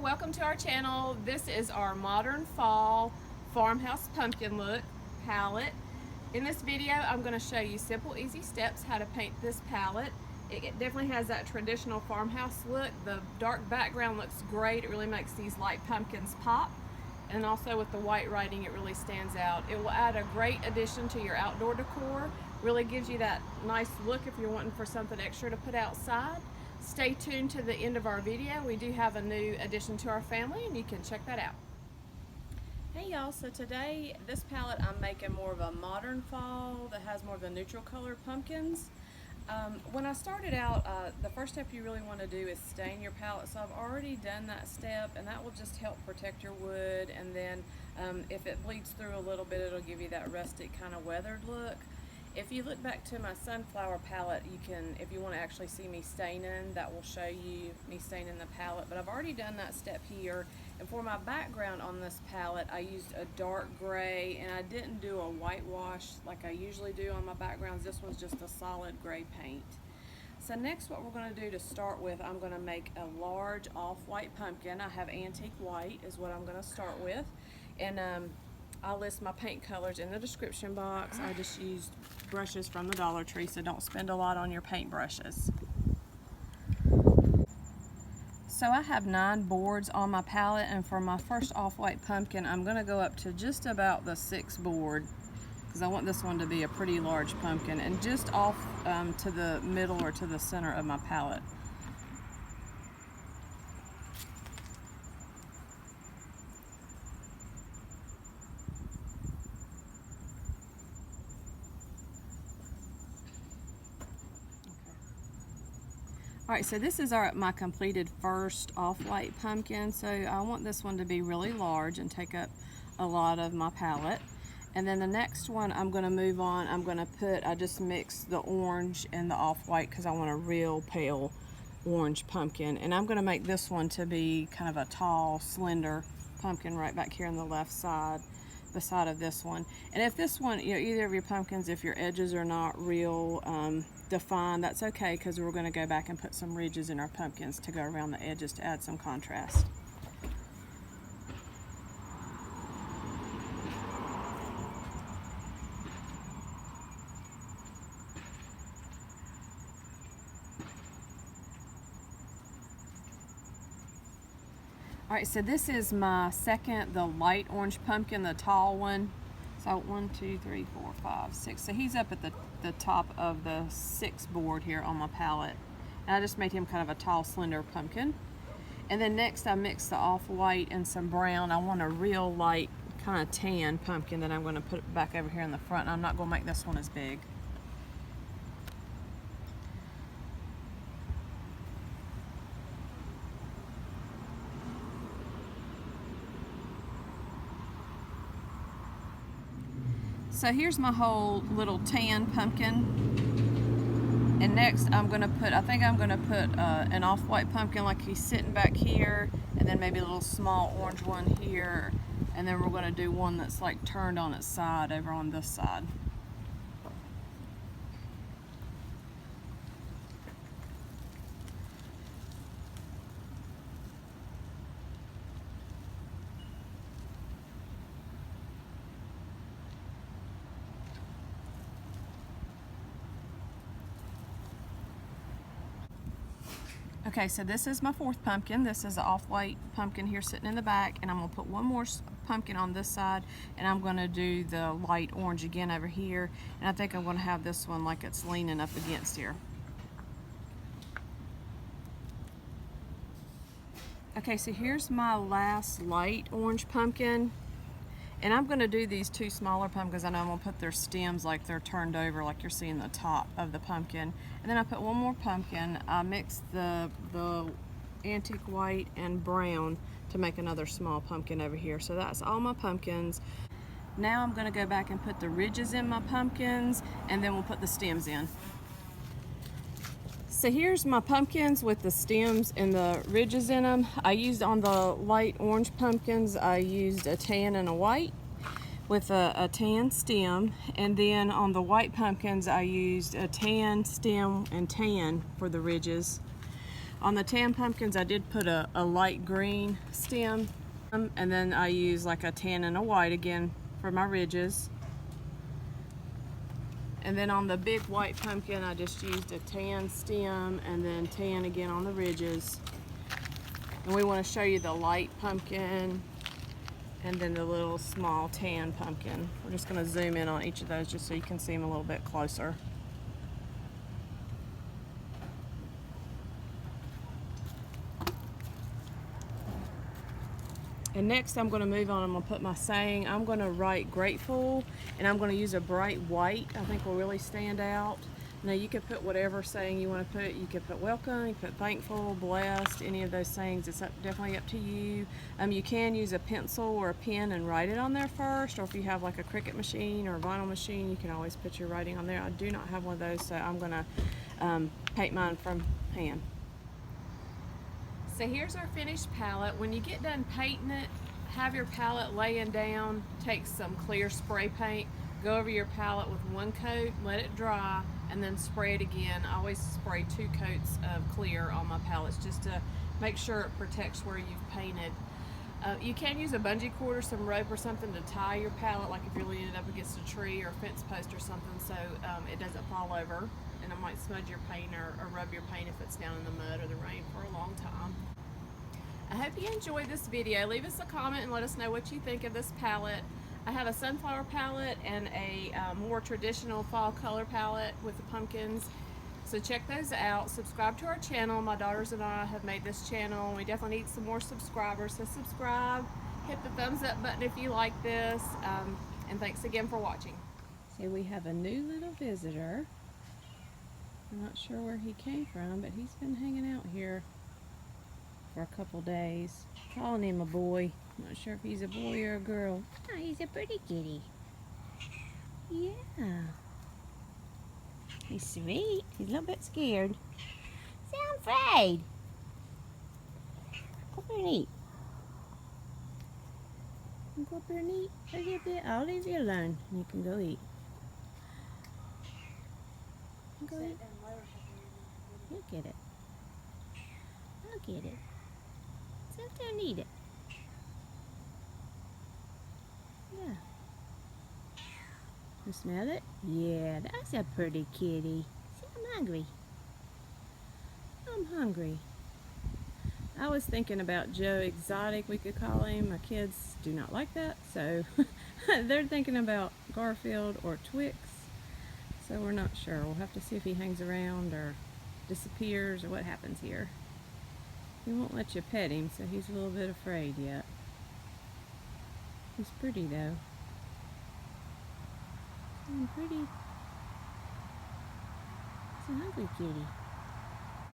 welcome to our channel. This is our modern fall farmhouse pumpkin look palette. In this video I'm going to show you simple easy steps how to paint this palette. It definitely has that traditional farmhouse look. The dark background looks great. It really makes these light pumpkins pop, and also with the white writing it really stands out. It will add a great addition to your outdoor decor. Really gives you that nice look if you're wanting for something extra to put outside. Stay tuned to the end of our video. We do have a new addition to our family and you can check that out. Hey y'all, so today this palette I'm making more of a modern fall that has more of the neutral color pumpkins. When I started out, the first step you really want to do is stain your palette, so I've already done that step, and that will just help protect your wood, and then if it bleeds through a little bit it'll give you that rustic kind of weathered look. If you look back to my sunflower palette, you can, if you want to actually see me staining, that will show you me staining the palette, but I've already done that step here. And for my background on this palette, I used a dark gray, and I didn't do a whitewash like I usually do on my backgrounds. This one's just a solid gray paint. So next what we're going to do to start with, I'm going to make a large off-white pumpkin. I have antique white is what I'm going to start with, and I'll list my paint colors in the description box. I just used brushes from the Dollar Tree, so don't spend a lot on your paint brushes. So I have 9 boards on my palette, and for my first off-white pumpkin I'm going to go up to just about the 6th board because I want this one to be a pretty large pumpkin, and just off to the middle or to the center of my palette. Alright, so this is my completed first off-white pumpkin, so I want this one to be really large and take up a lot of my palette. And then the next one I'm going to move on, I just mixed the orange and the off-white because I want a real pale orange pumpkin. And I'm going to make this one to be kind of a tall, slender pumpkin right back here on the left side, beside of this one. And if this one, either of your pumpkins, if your edges are not real defined, that's okay, because we're going to go back and put some ridges in our pumpkins to go around the edges to add some contrast. Alright, so this is my second, the light orange pumpkin, the tall one. So 1, 2, 3, 4, 5, 6. So he's up at the top of the 6th board here on my palette. And I just made him kind of a tall, slender pumpkin. And then next I mixed the off-white and some brown. I want a real light, kind of tan pumpkin that I'm going to put back over here in the front. And I'm not going to make this one as big. So here's my whole little tan pumpkin, and next I'm going to put, I think I'm going to put an off-white pumpkin like he's sitting back here, and then maybe a little small orange one here, and then we're going to do one that's like turned on its side over on this side. Okay, so this is my 4th pumpkin. This is an off-white pumpkin here sitting in the back, and I'm going to put one more pumpkin on this side, and I'm going to do the light orange again over here, and I think I'm going to have this one like it's leaning up against here. Okay, so here's my last light orange pumpkin, and I'm going to do these 2 smaller pumpkins. I know I'm going to put their stems like they're turned over, like you're seeing the top of the pumpkin. And then I put one more pumpkin. I mixed the antique white and brown to make another small pumpkin over here. So that's all my pumpkins. Now I'm going to go back and put the ridges in my pumpkins, and then we'll put the stems in. So here's my pumpkins with the stems and the ridges in them. I used on the light orange pumpkins, I used a tan and a white with a tan stem, and then on the white pumpkins I used a tan stem and tan for the ridges. On the tan pumpkins, I did put a light green stem, and then I use like a tan and a white again for my ridges. And then on the big white pumpkin, I just used a tan stem and then tan again on the ridges. And we want to show you the light pumpkin and then the little small tan pumpkin. We're just going to zoom in on each of those just so you can see them a little bit closer. And next I'm going to move on. I'm going to put my saying. I'm going to write grateful, and I'm going to use a bright white. I think will really stand out. Now you could put whatever saying you want to put. You could put welcome, you could put thankful, blessed, any of those sayings. It's definitely up to you. You can use a pencil or a pen and write it on there first, or if you have like a Cricut machine or a vinyl machine, you can always put your writing on there. I do not have one of those, so I'm going to paint mine from hand. So here's our finished palette. When you get done painting it, have your palette laying down, take some clear spray paint, go over your palette with one coat, let it dry, and then spray it again. I always spray 2 coats of clear on my palettes just to make sure it protects where you've painted. You can use a bungee cord or some rope or something to tie your palette, like if you're leaning up against a tree or a fence post or something, so it doesn't fall over and it might smudge your paint or rub your paint if it's down in the mud or the rain for a long time. I hope you enjoyed this video. Leave us a comment and let us know what you think of this palette. I have a sunflower palette and a more traditional fall color palette with the pumpkins. So check those out. Subscribe to our channel. My daughters and I have made this channel. We definitely need some more subscribers. So subscribe, hit the thumbs up button if you like this, and thanks again for watching. So we have a new little visitor. I'm not sure where he came from, but he's been hanging out here for a couple days. Calling him a boy. Not sure if he's a boy or a girl. Oh, he's a pretty kitty. Yeah. He's sweet. He's a little bit scared. Sound afraid. Go up here and eat. Go up here and eat a little bit. I'll leave you alone. And you can go eat. Go eat. Look at it. Look at it. Sit there and eat it. Yeah. You smell it? Yeah, that's a pretty kitty. See, I'm hungry. I'm hungry. I was thinking about Joe Exotic, we could call him. My kids do not like that, so they're thinking about Garfield or Twix. So we're not sure. We'll have to see if he hangs around or disappears or what happens here. He won't let you pet him, so he's a little bit afraid yet. He's pretty though. Pretty. It's a hungry kitty.